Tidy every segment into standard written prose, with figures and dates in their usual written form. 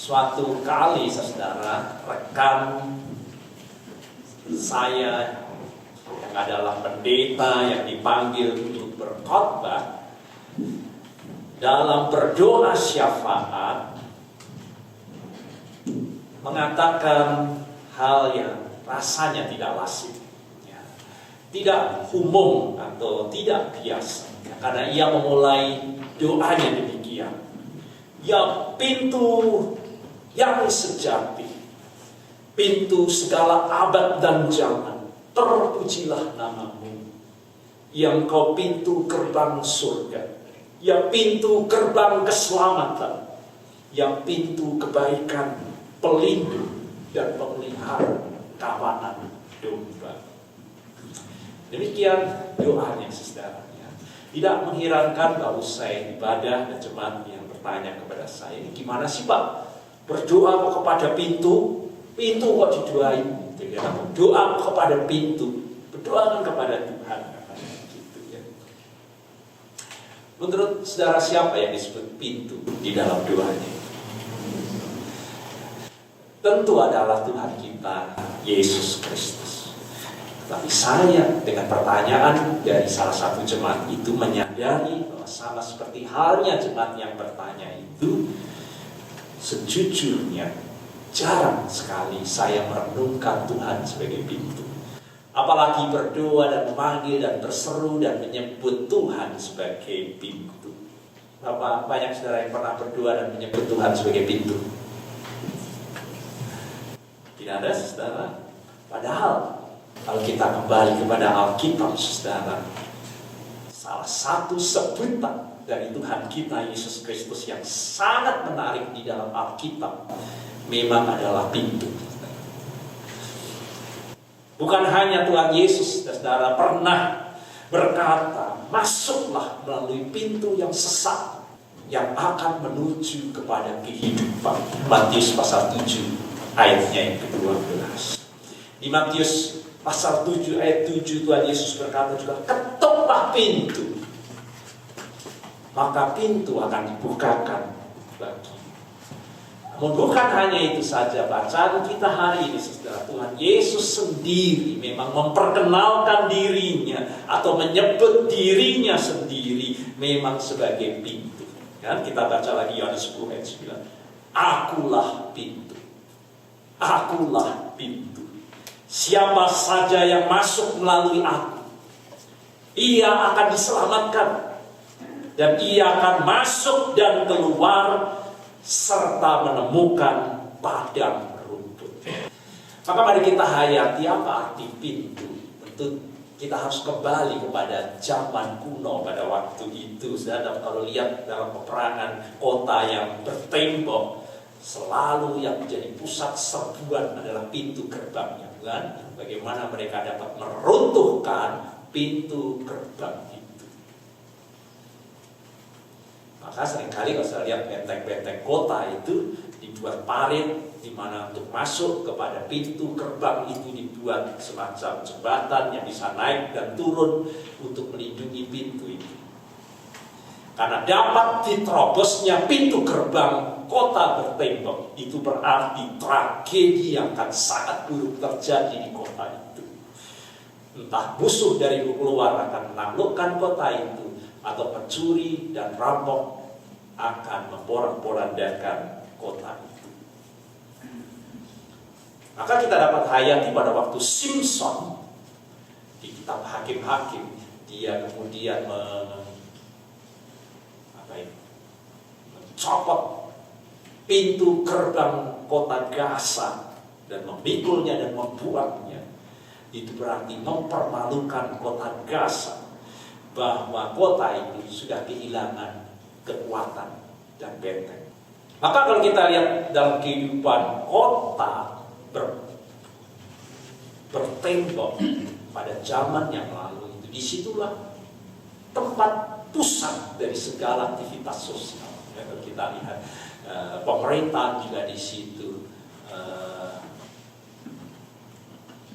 Suatu kali saudara, rekan saya yang adalah pendeta yang dipanggil untuk berkhotbah, dalam berdoa syafaat mengatakan hal yang rasanya tidak lazim, tidak umum atau tidak biasa. Karena ia memulai doanya demikian: ya pintu yang sejati, pintu segala abad dan zaman, terpujilah namamu. Yang kau pintu gerbang surga, ya pintu gerbang keselamatan, ya pintu kebaikan, pelindung dan pemelihara kawanan domba. Demikian doanya saudara. Tidak mengherankan kalau usai ibadah dan jemaat yang bertanya kepada saya, ini gimana sih Pak? Berdoa kok kepada pintu kok didoain. Doa kepada pintu, berdoa kepada Tuhan. Gitu, ya. Menurut saudara, siapa yang disebut pintu di dalam doanya? Tentu adalah Tuhan kita, Yesus Kristus. Tapi saya dengan pertanyaan dari salah satu jemaat itu menyadari bahwa sama seperti halnya jemaat yang bertanya itu, sejujurnya jarang sekali saya merenungkan Tuhan sebagai pintu. Apalagi berdoa dan memanggil dan berseru dan menyebut Tuhan sebagai pintu. Bapak, banyak saudara yang pernah berdoa dan menyebut Tuhan sebagai pintu? Tidak ada saudara. Padahal kalau kita kembali kepada Alkitab saudara, salah satu sebutan dari Tuhan kita Yesus Kristus yang sangat menarik di dalam Alkitab memang adalah pintu. Bukan hanya Tuhan Yesus saudara pernah berkata, masuklah melalui pintu yang sesat yang akan menuju kepada kehidupan. Matius pasal 7 ayatnya yang ke-12. Di Matius pasal 7 ayat 7 Tuhan Yesus berkata juga, ketoklah pintu, maka pintu akan dibukakan bagi. Namun bukan hanya itu saja, bacaan kita hari ini saudara, Tuhan Yesus sendiri memang memperkenalkan dirinya atau menyebut dirinya sendiri memang sebagai pintu. Kan kita baca lagi Yohanes 10 ayat 9. Akulah pintu. Akulah pintu. Siapa saja yang masuk melalui aku, ia akan diselamatkan. Dan ia akan masuk dan keluar serta menemukan padang rumput. Maka mari kita hayati apa arti pintu. Tentu kita harus kembali kepada zaman kuno pada waktu itu. Dan kalau lihat dalam peperangan kota yang bertembok, selalu yang menjadi pusat serbuan adalah pintu gerbangnya. Kan? Bagaimana mereka dapat meruntuhkan pintu gerbang itu. Maka seringkali kalau saya lihat benteng-benteng kota itu dibuat parit, di mana untuk masuk kepada pintu gerbang itu dibuat semacam jembatan yang bisa naik dan turun untuk melindungi pintu itu. Karena dapat diterobosnya pintu gerbang kota bertembok, itu berarti tragedi yang akan sangat buruk terjadi di kota itu. Entah musuh dari luar akan menaklukkan kota itu, atau pencuri dan rampok akan memporak-porandakan kota itu. Maka kita dapat hayati pada waktu Simpson di kitab Hakim-Hakim, dia kemudian mencopot pintu gerbang kota Gaza dan memikulnya dan membuangnya. Itu berarti mempermalukan kota Gaza, bahwa kota itu sudah kehilangan kekuatan dan benteng. Maka kalau kita lihat dalam kehidupan kota bertembok pada zaman yang lalu itu, disitulah tempat pusat dari segala aktivitas sosial. Ya, kalau kita lihat pemerintah juga di situ.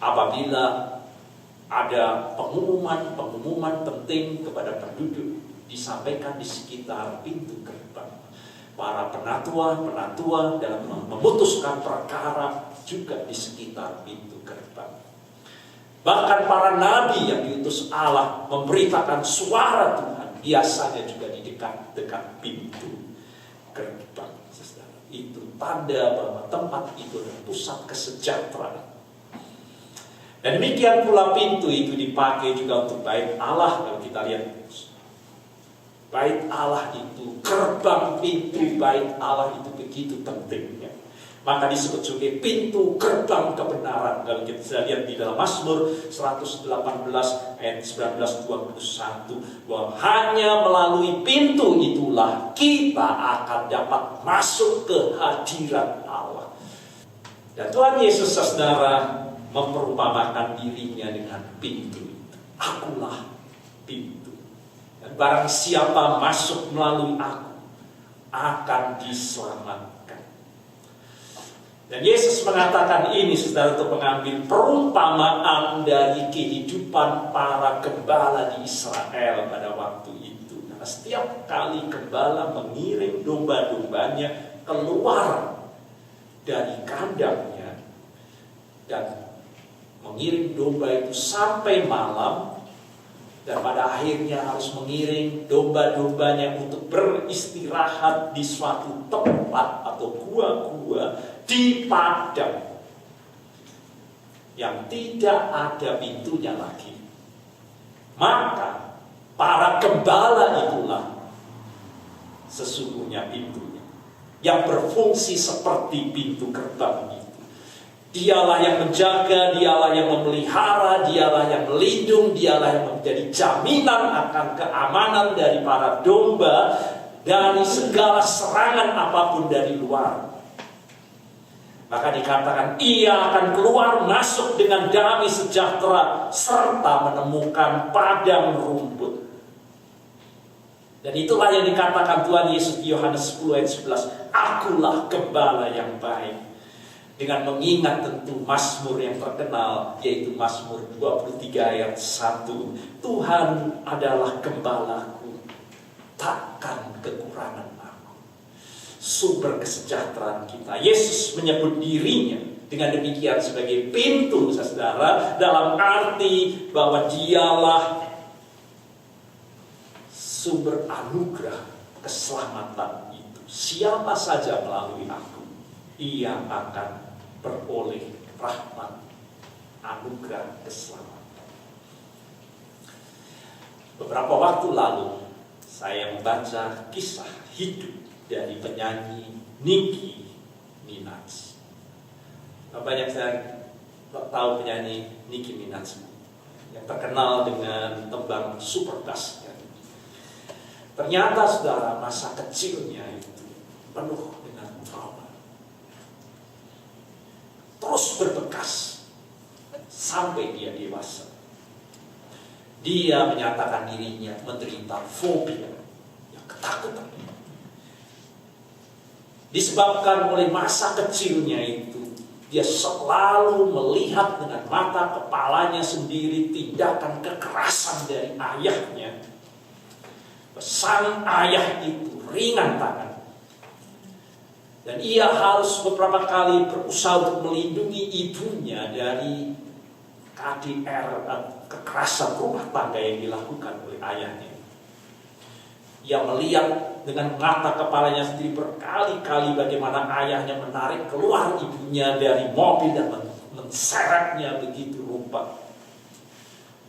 Apabila ada pengumuman penting kepada penduduk, disampaikan di sekitar pintu gerbang. para penatua dalam memutuskan perkara juga di sekitar pintu gerbang. Bahkan para nabi yang diutus Allah memberitakan suara Tuhan biasanya juga di dekat pintu gerbang. Itu tanda bahwa tempat itu adalah pusat kesejahteraan. Dan demikian pula pintu itu dipakai juga untuk bait Allah. Kalau kita lihat bait Allah itu, gerbang pintu bait Allah itu begitu pentingnya. Maka disebut sebagai pintu gerbang kebenaran. Kalau kita bisa lihat di dalam Mazmur 118 ayat 19-21, bahwa hanya melalui pintu itulah kita akan dapat masuk ke hadirat Allah. Dan Tuhan Yesus, saudara, memperumpamakan dirinya dengan pintu itu. Akulah pintu. Dan barang siapa masuk melalui aku akan diselamatkan. Dan Yesus mengatakan ini, saudara, untuk mengambil perumpamaan dari kehidupan para gembala di Israel pada waktu itu. Karena setiap kali gembala mengiring domba-dombanya keluar dari kandangnya dan mengiring domba itu sampai malam, dan pada akhirnya harus mengiring domba-dombanya untuk beristirahat di suatu tempat atau gua-gua di padang yang tidak ada pintunya lagi. Maka para gembala itulah sesungguhnya pintunya, yang berfungsi seperti pintu gerbang itu. Dialah yang menjaga, dialah yang memelihara, dialah yang melindung, dialah yang menjadi jaminan akan keamanan dari para domba dari segala serangan apapun dari luar. Maka dikatakan ia akan keluar masuk dengan damai sejahtera serta menemukan padang rumput. Dan itulah yang dikatakan Tuhan Yesus di Yohanes 10 ayat 11. Akulah gembala yang baik. Dengan mengingat tentu Mazmur yang terkenal, yaitu Mazmur 23 ayat 1. Tuhan adalah gembalaku, takkan kekurangan aku. Sumber kesejahteraan kita. Yesus menyebut dirinya dengan demikian sebagai pintu, saudara, dalam arti bahwa dialah sumber anugerah keselamatan itu. Siapa saja melalui aku, ia akan beroleh rahmat, anugerah keselamatan. Beberapa waktu lalu saya membaca kisah hidup dari penyanyi Nicki Minaj. Banyak saya tahu penyanyi Nicki Minaj yang terkenal dengan tembang Superbass. Ternyata, saudara, masa kecilnya itu penuh dengan trauma, terus berbekas sampai dia dewasa. Dia menyatakan dirinya menderita fobia, ketakutan, disebabkan oleh masa kecilnya itu. Dia selalu melihat dengan mata kepalanya sendiri tindakan kekerasan dari ayahnya. Sang ayah itu ringan tangan, dan ia harus beberapa kali berusaha untuk melindungi ibunya dari KDR, kekerasan rumah tangga yang dilakukan oleh ayahnya. Ia melihat dengan mata kepalanya sendiri berkali-kali bagaimana ayahnya menarik keluar ibunya dari mobil dan menseretnya begitu rupa.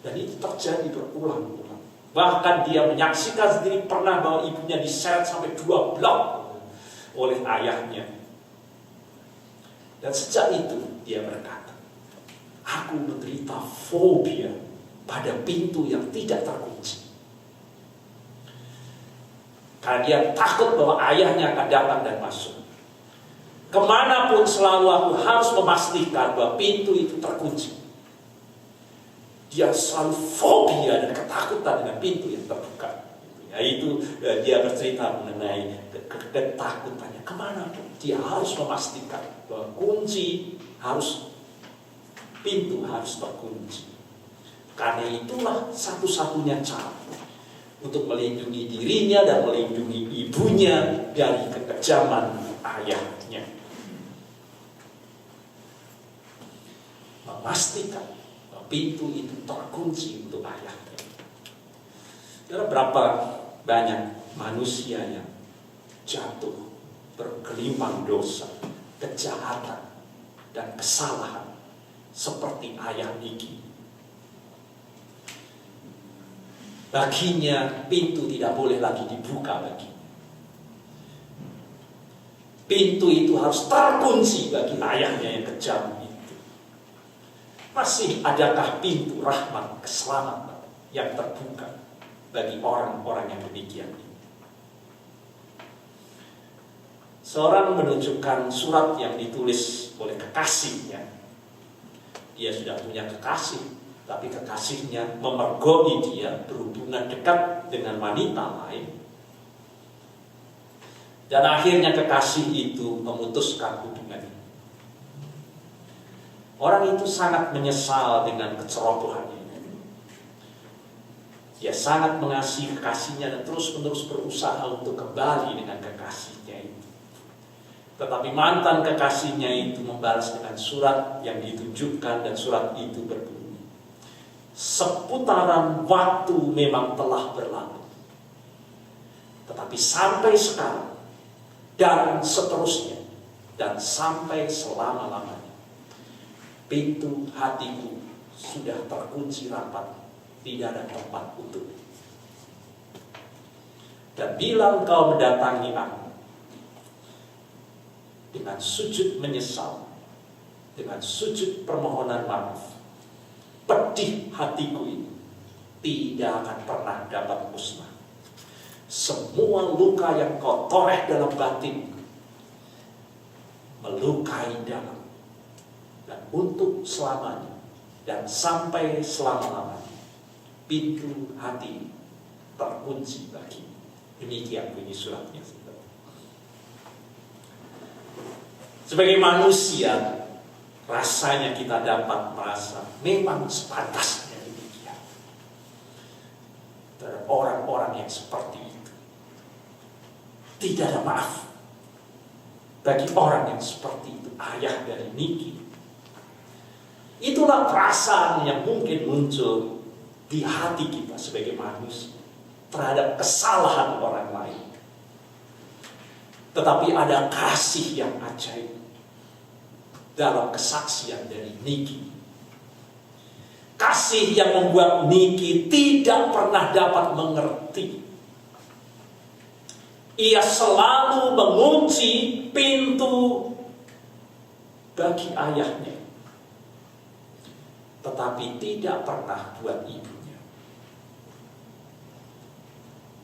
Dan itu terjadi berulang-ulang. Bahkan dia menyaksikan sendiri pernah bahwa ibunya diseret sampai 2 blok oleh ayahnya. Dan sejak itu dia berkata, aku menderita fobia pada pintu yang tidak terkunci. Karena dia takut bahwa ayahnya akan datang dan masuk. Kemanapun selalu aku harus memastikan bahwa pintu itu terkunci. Dia selalu fobia dan ketakutan dengan pintu yang terbuka. Yaitu dia bercerita mengenai ketakutannya. Kemanapun dia harus memastikan bahwa pintu harus terkunci. Karena itulah satu-satunya cara untuk melindungi dirinya dan melindungi ibunya dari kekerasan. kekejaman ayahnya. Memastikan bahwa pintu itu terkunci untuk ayahnya. Ada berapa banyak manusia yang jatuh bergelimang dosa, kejahatan, dan kesalahan seperti ayah Niki. Baginya pintu tidak boleh lagi dibuka baginya. Pintu itu harus terkunci bagi ayahnya yang kejam itu. Masih adakah pintu rahmat keselamatan yang terbuka bagi orang-orang yang demikian ini? Seorang menunjukkan surat yang ditulis oleh kekasihnya. Dia sudah punya kekasih, tapi kekasihnya memergoki dia berhubungan dekat dengan wanita lain. Dan akhirnya kekasih itu memutuskan hubungan. Orang itu sangat menyesal dengan kecerobohannya. Dia sangat mengasihi kekasihnya dan terus-menerus berusaha untuk kembali dengan kekasihnya itu. Tetapi mantan kekasihnya itu membalas dengan surat yang ditunjukkan, dan surat itu berbunyi, seputaran waktu memang telah berlalu, tetapi sampai sekarang dan seterusnya dan sampai selama-lamanya, pintu hatiku sudah terkunci rapat, tidak ada tempat untuk. Dan bila engkau mendatangi aku dengan sujud menyesal, dengan sujud permohonan maaf, pedih hatiku ini tidak akan pernah dapat musnah. Semua luka yang kau toreh dalam batin melukai dalam, dan untuk selamanya dan sampai selama-lamanya pintu hati terkunci bagi. Demikian bunyi suratnya. Sebagai manusia, rasanya kita dapat merasa memang sepantasnya demikian. Terhadap orang-orang yang seperti itu, tidak ada maaf bagi orang yang seperti itu, ayah dari Niki. Itulah perasaan yang mungkin muncul di hati kita sebagai manusia terhadap kesalahan orang lain. Tetapi ada kasih yang ajaib dalam kesaksian dari Niki. Kasih yang membuat Niki tidak pernah dapat mengerti. Ia selalu mengunci pintu bagi ayahnya, tetapi tidak pernah buat ibunya.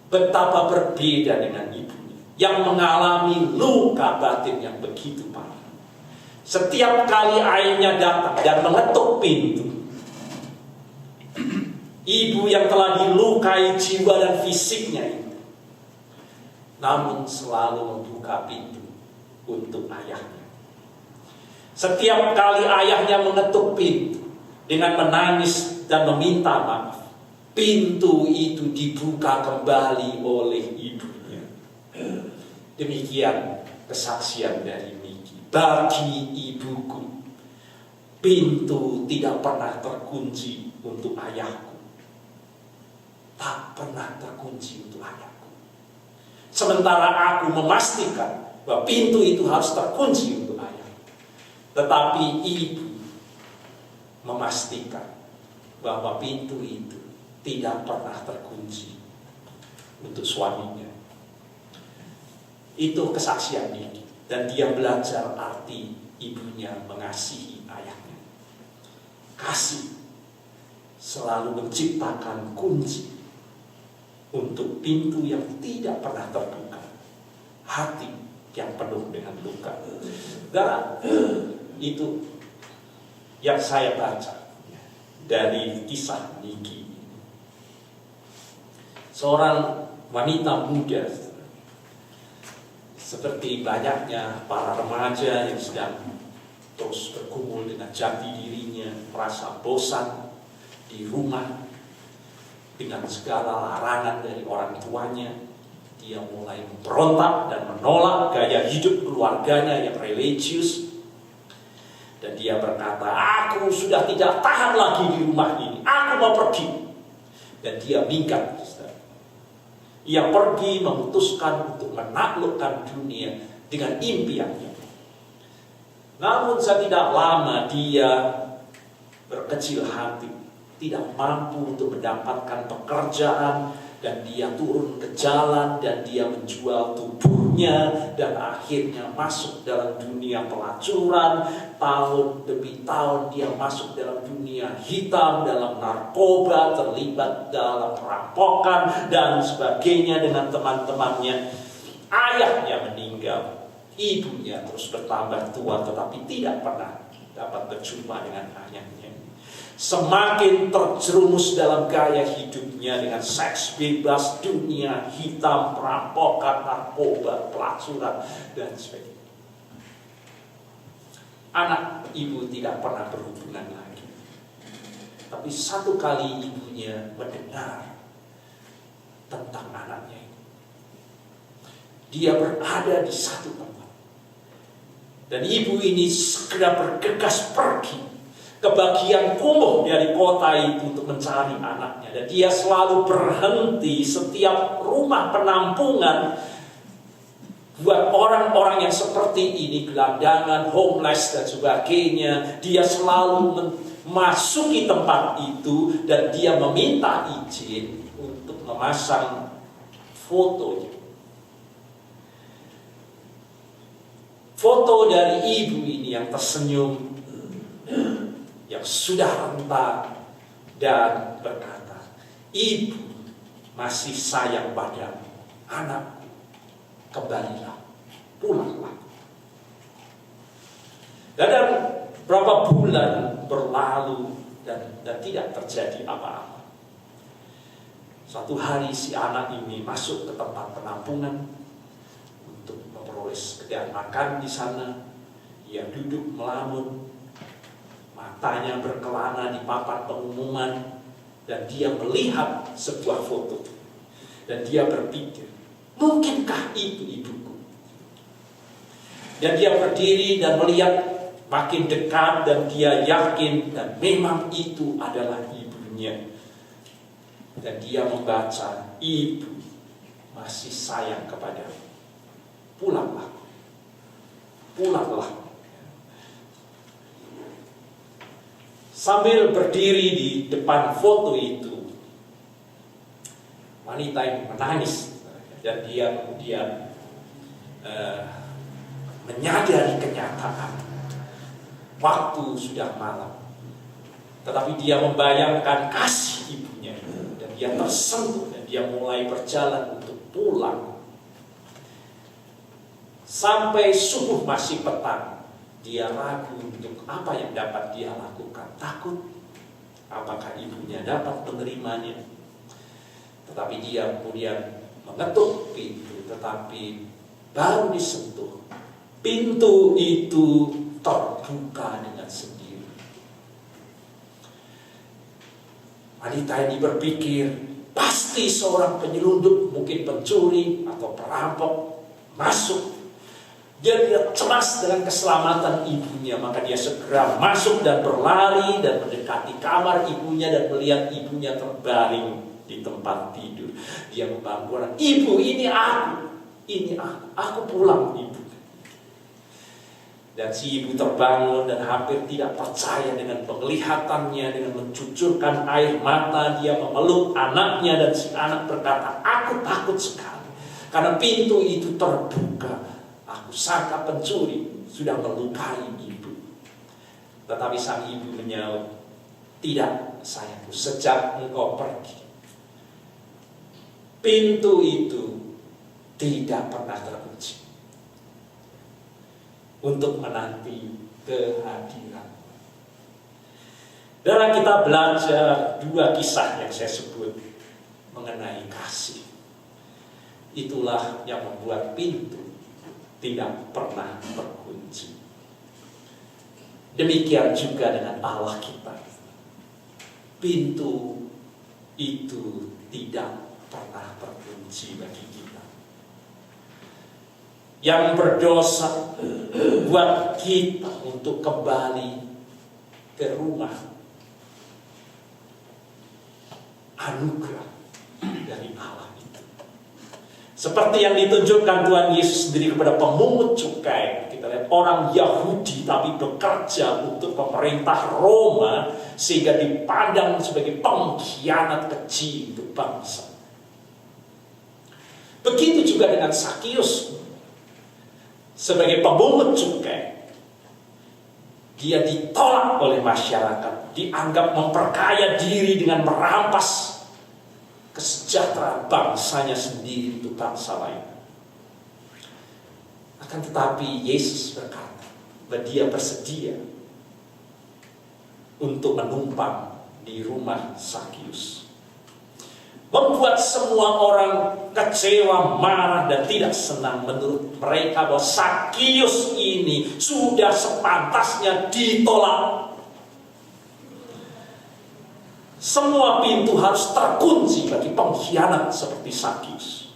Betapa berbeda dengan ibunya yang mengalami luka batin yang begitu parah. Setiap kali ayahnya datang dan mengetuk pintu, ibu yang telah dilukai jiwa dan fisiknya itu, namun selalu membuka pintu untuk ayahnya. Setiap kali ayahnya mengetuk pintu dengan menangis dan meminta maaf, pintu itu dibuka kembali oleh ibunya. Demikian kesaksian dari Niki. Bagi ibuku, pintu tidak pernah terkunci untuk ayahku. Tak pernah terkunci untuk ayahku. Sementara aku memastikan bahwa pintu itu harus terkunci untuk ayah. Tetapi ibu memastikan bahwa pintu itu tidak pernah terkunci untuk suaminya. Itu kesaksian Niki. Dan dia belajar arti ibunya mengasihi ayahnya. Kasih selalu menciptakan kunci untuk pintu yang tidak pernah terbuka. Hati yang penuh dengan luka. Dan itu yang saya baca dari kisah Niki. Seorang wanita muda, seperti banyaknya para remaja yang sedang terus bergumul dengan jati dirinya, merasa bosan di rumah dengan segala larangan dari orang tuanya. dia mulai memberontak dan menolak gaya hidup keluarganya yang religius. Dan dia berkata, aku sudah tidak tahan lagi di rumah ini, aku mau pergi. Dan dia minggat. Ia pergi memutuskan untuk menaklukkan dunia dengan impiannya. Namun tidak lama dia berkecil hati, tidak mampu untuk mendapatkan pekerjaan, dan dia turun ke jalan dan dia menjual tubuhnya dan akhirnya masuk dalam dunia pelacuran. Tahun demi tahun dia masuk dalam dunia hitam, dalam narkoba, terlibat dalam perampokan dan sebagainya dengan teman-temannya. Ayahnya meninggal, ibunya terus bertambah tua tetapi tidak pernah dapat berjumpa dengan ayahnya. Semakin terjerumus dalam gaya hidupnya dengan seks bebas, dunia hitam, perampokan, narkoba, pelacuran, dan sebagainya. Anak ibu tidak pernah berhubungan lagi. Tapi satu kali ibunya mendengar tentang anaknya itu. Dia berada di satu tempat. Dan ibu ini segera bergegas pergi ke bagian kumuh dari kota itu untuk mencari anaknya. Dan dia selalu berhenti setiap rumah penampungan buat orang-orang yang seperti ini, gelandangan, homeless dan sebagainya. Dia selalu memasuki tempat itu dan dia meminta izin untuk memasang fotonya. Foto dari ibu ini yang tersenyum, yang sudah renta dan berkata, ibu masih sayang padamu, anak, kembalilah, pulanglah. Dan berapa bulan berlalu dan tidak terjadi apa-apa. Suatu hari si anak ini masuk ke tempat penampungan untuk memperoleh sekedar makan di sana. Ia duduk melamun, matanya berkelana di papan pengumuman, dan dia melihat sebuah foto. Dan dia berpikir, mungkinkah itu ibuku? Dan dia berdiri dan melihat makin dekat dan dia yakin dan memang itu adalah ibunya. Dan dia membaca, ibu masih sayang kepadamu. Pulanglah. Pulanglah. Sambil berdiri di depan foto itu, wanita yang menangis. Dan dia kemudian menyadari kenyataan. Waktu sudah malam. Tetapi dia membayangkan kasih ibunya. Dan dia tersentuh dan dia mulai berjalan untuk pulang. Sampai subuh masih petang. Dia ragu untuk apa yang dapat dia lakukan. Takut apakah ibunya dapat menerimanya. Tetapi dia kemudian mengetuk pintu. Tetapi baru disentuh, pintu itu terbuka dengan sendiri. Wanita ini berpikir, pasti seorang penyelundup, mungkin pencuri atau perampok masuk. Dia cemas dengan keselamatan ibunya, maka dia segera masuk dan berlari dan mendekati kamar ibunya dan melihat ibunya terbaring di tempat tidur. Dia membangun orang, ibu, ini aku pulang ibu. Dan si ibu terbangun dan hampir tidak percaya dengan penglihatannya, dengan mencucurkan air mata. Dia memeluk anaknya dan si anak berkata, aku takut sekali karena pintu itu terbuka. Aku sangka pencuri sudah melukai ibu. Tetapi sang ibu menyaut, tidak sayangku, sejak engkau pergi, pintu itu tidak pernah terkunci untuk menanti kehadiran. Dan kita belajar dua kisah yang saya sebut mengenai kasih. Itulah yang membuat pintu tidak pernah terkunci. Demikian juga dengan Allah kita. Pintu itu tidak pernah terkunci bagi kita. yang berdosa, buat kita untuk kembali ke rumah. Anugerah dari Allah itu. Seperti yang ditunjukkan Tuhan Yesus sendiri kepada pemungut cukai. Kita lihat orang Yahudi tapi bekerja untuk pemerintah Roma, sehingga dipandang sebagai pengkhianat kecil untuk bangsa. Begitu juga dengan Sakius. Sebagai pemungut cukai, dia ditolak oleh masyarakat, dianggap memperkaya diri dengan merampas kesejahteraan bangsanya sendiri untuk bangsa lain. Akan tetapi Yesus berkata bahwa dia bersedia untuk menumpang di rumah Sakius. Membuat semua orang kecewa, marah, dan tidak senang. Menurut mereka bahwa Sakius ini sudah sepantasnya ditolak. Semua pintu harus terkunci bagi pengkhianat seperti Sakius.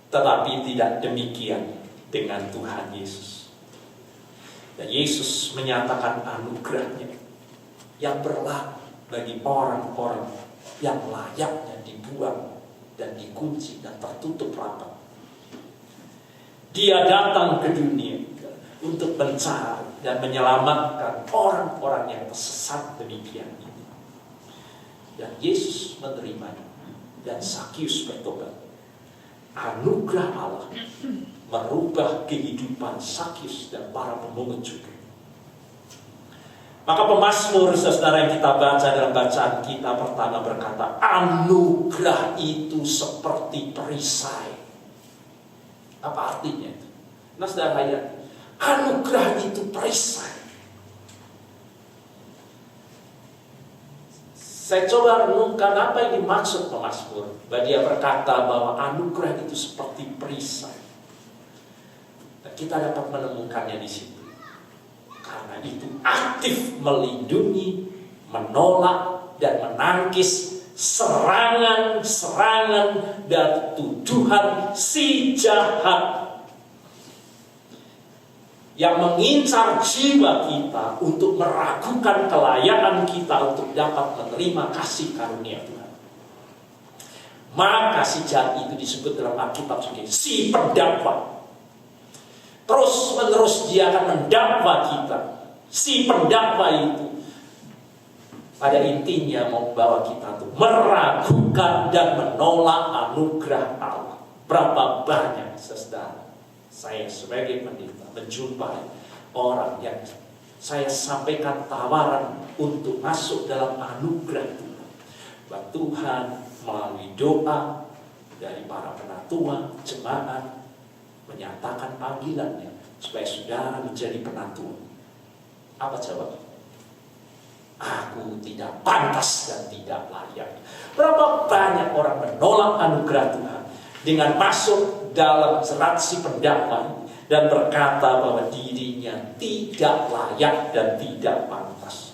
Tetapi tidak demikian dengan Tuhan Yesus. Dan Yesus menyatakan anugerahnya yang berlaku bagi orang-orang yang layaknya dibuang dan dikunci dan tertutup rapat. Dia datang ke dunia untuk mencari dan menyelamatkan orang-orang yang tersesat demikian ini. Dan Yesus menerimanya, dan Sakius bertobat. Anugerah Allah merubah kehidupan Sakius dan para pemungut cukai. Maka pemazmur, saudara, yang kita baca dalam bacaan kita pertama berkata, anugerah itu seperti perisai. Apa artinya itu? Nah, saudara, ya, anugerah itu perisai. Saya coba renungkan apa yang dimaksud pemazmur. Dia berkata bahwa anugerah itu seperti perisai. Dan kita dapat menemukannya di situ. Karena itu aktif melindungi, menolak, dan menangkis serangan-serangan dan tuduhan si jahat yang mengincar jiwa kita untuk meragukan kelayakan kita untuk dapat menerima kasih karunia Tuhan. Maka si jahat itu disebut dalam Alkitab sebagai si pendakwa. Terus menerus dia akan mendakwa kita. Si pendakwa itu pada intinya membawa kita untuk meragukan dan menolak anugerah Allah. Berapa banyak, saudara, saya sebagai pendeta menjumpai orang yang saya sampaikan tawaran untuk masuk dalam anugerah Tuhan. Bahwa Tuhan melalui doa dari para penatua, jemaat, menyatakan panggilannya supaya saudara menjadi penatua. Apa jawab? Aku tidak pantas dan tidak layak. Berapa banyak orang menolak anugerah Tuhan dengan masuk dalam serat si pendakwa dan berkata bahwa dirinya tidak layak dan tidak pantas.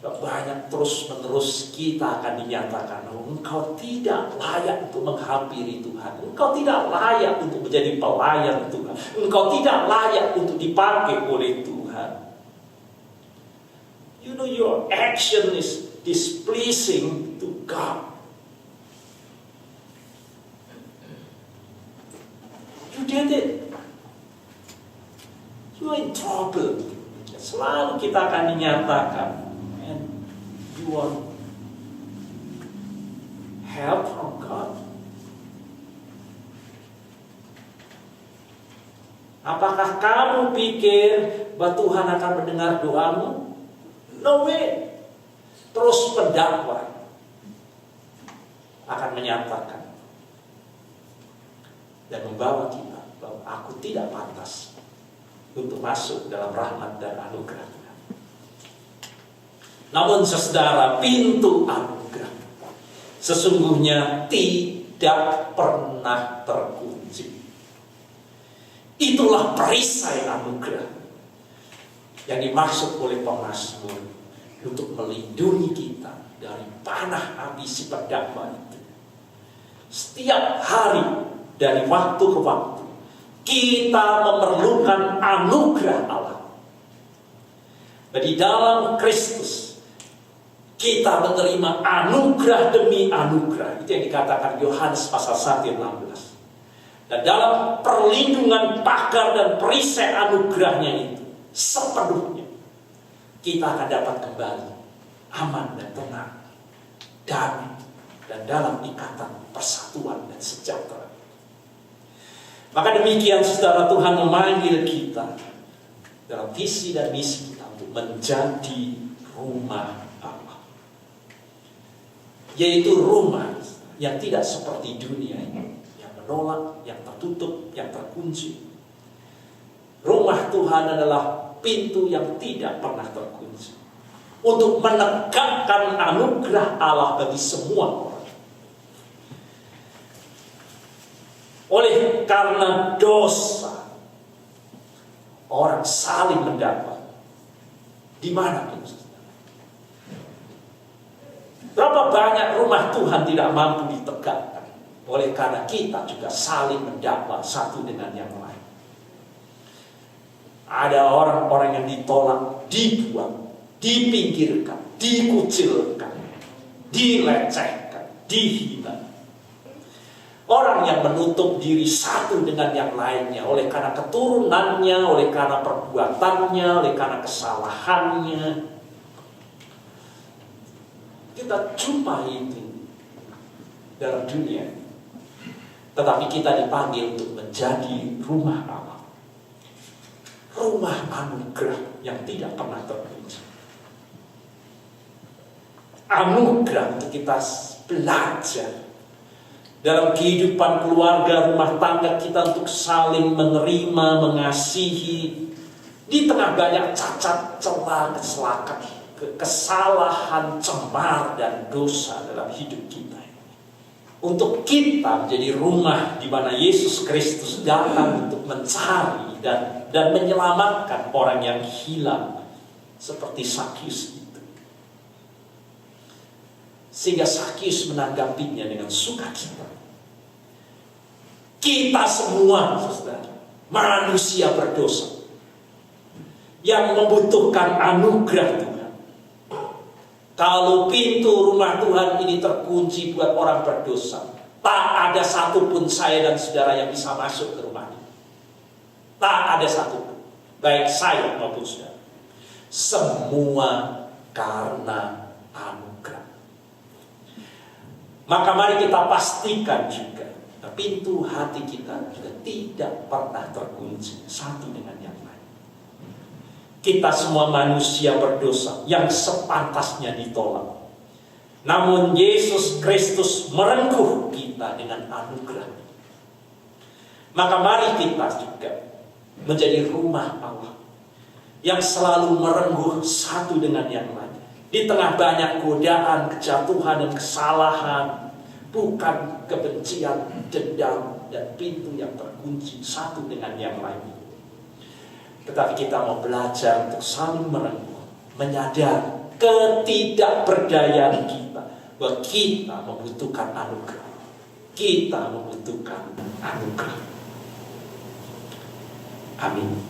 Banyak terus-menerus kita akan dinyatakan, engkau tidak layak untuk menghampiri Tuhan. Engkau tidak layak untuk menjadi pelayan Tuhan. Engkau tidak layak untuk dipakai oleh Tuhan. You know, your action is displeasing to God. You did it. You're in trouble. Selalu kita akan dinyatakan, you want help from God? Apakah kamu pikir bahwa Tuhan akan mendengar doamu? No way. Terus pendakwa akan menyatakan dan membawa kita bahwa aku tidak pantas untuk masuk dalam rahmat dan anugerah. Namun saudara, pintu anugerah sesungguhnya tidak pernah terkunci. Itulah perisai anugerah yang dimaksud oleh pemazmur untuk melindungi kita dari panah api si pendakwa itu. Setiap hari dari waktu ke waktu kita memerlukan anugerah Allah. Di dalam Kristus kita menerima anugerah demi anugerah. Itu yang dikatakan Yohanes pasal 1 ayat 16. Dan dalam perlindungan pagar dan perisai anugerahnya itu sepenuhnya kita akan dapat kembali aman dan tenang, damai, dan dalam ikatan persatuan dan sejahtera. Maka demikian saudara, Tuhan memanggil kita dalam visi dan misi kita untuk menjadi rumah Allah. Yaitu rumah yang tidak seperti dunia ini, yang menolak, yang tertutup, yang terkunci. Rumah Tuhan adalah pintu yang tidak pernah terkunci, untuk menegakkan anugerah Allah bagi semua orang. Oleh karena dosa, orang saling mendapat dimanapun. Berapa banyak rumah Tuhan tidak mampu ditegakkan oleh karena kita juga saling mendapat satu dengan yang lain. Ada orang-orang yang ditolak, dibuang, dipinggirkan, dikucilkan, dilecehkan, dihina. Orang yang menutup diri satu dengan yang lainnya oleh karena keturunannya, oleh karena perbuatannya, oleh karena kesalahannya. Kita jumpai itu dalam dunia. Tetapi kita dipanggil untuk menjadi rumah Allah. Rumah anugerah yang tidak pernah terkunci. Anugerah untuk kita belajar dalam kehidupan keluarga, rumah tangga kita untuk saling menerima, mengasihi di tengah banyak cacat, celah, kesalahan, cemar, dan dosa dalam hidup kita. Untuk kita menjadi rumah di mana Yesus Kristus datang untuk mencari dan menyelamatkan orang yang hilang seperti Sakius itu. Sehingga Sakius menanggapinya dengan sukacita. Kita semua, saudara, manusia berdosa yang membutuhkan anugerah Tuhan. Kalau pintu rumah Tuhan ini terkunci buat orang berdosa, tak ada satupun saya dan saudara yang bisa masuk ke rumah ini. Tak ada satupun, baik saya maupun saudara. Semua karena anugerah. Maka mari kita pastikan juga pintu hati kita juga tidak pernah terkunci satu dengan yang lain. Kita semua manusia berdosa yang sepantasnya ditolak. Namun Yesus Kristus merengkuh kita dengan anugerah. Maka mari kita juga menjadi rumah Allah yang selalu merengkuh satu dengan yang lain. Di tengah banyak godaan, kejatuhan, dan kesalahan, bukan kebencian, dendam, dan pintu yang terkunci satu dengan yang lain. Tetapi kita mau belajar untuk saling merengkuh, menyadari ketidakberdayaan kita, bahwa kita membutuhkan anugerah. Kita membutuhkan anugerah. Amin.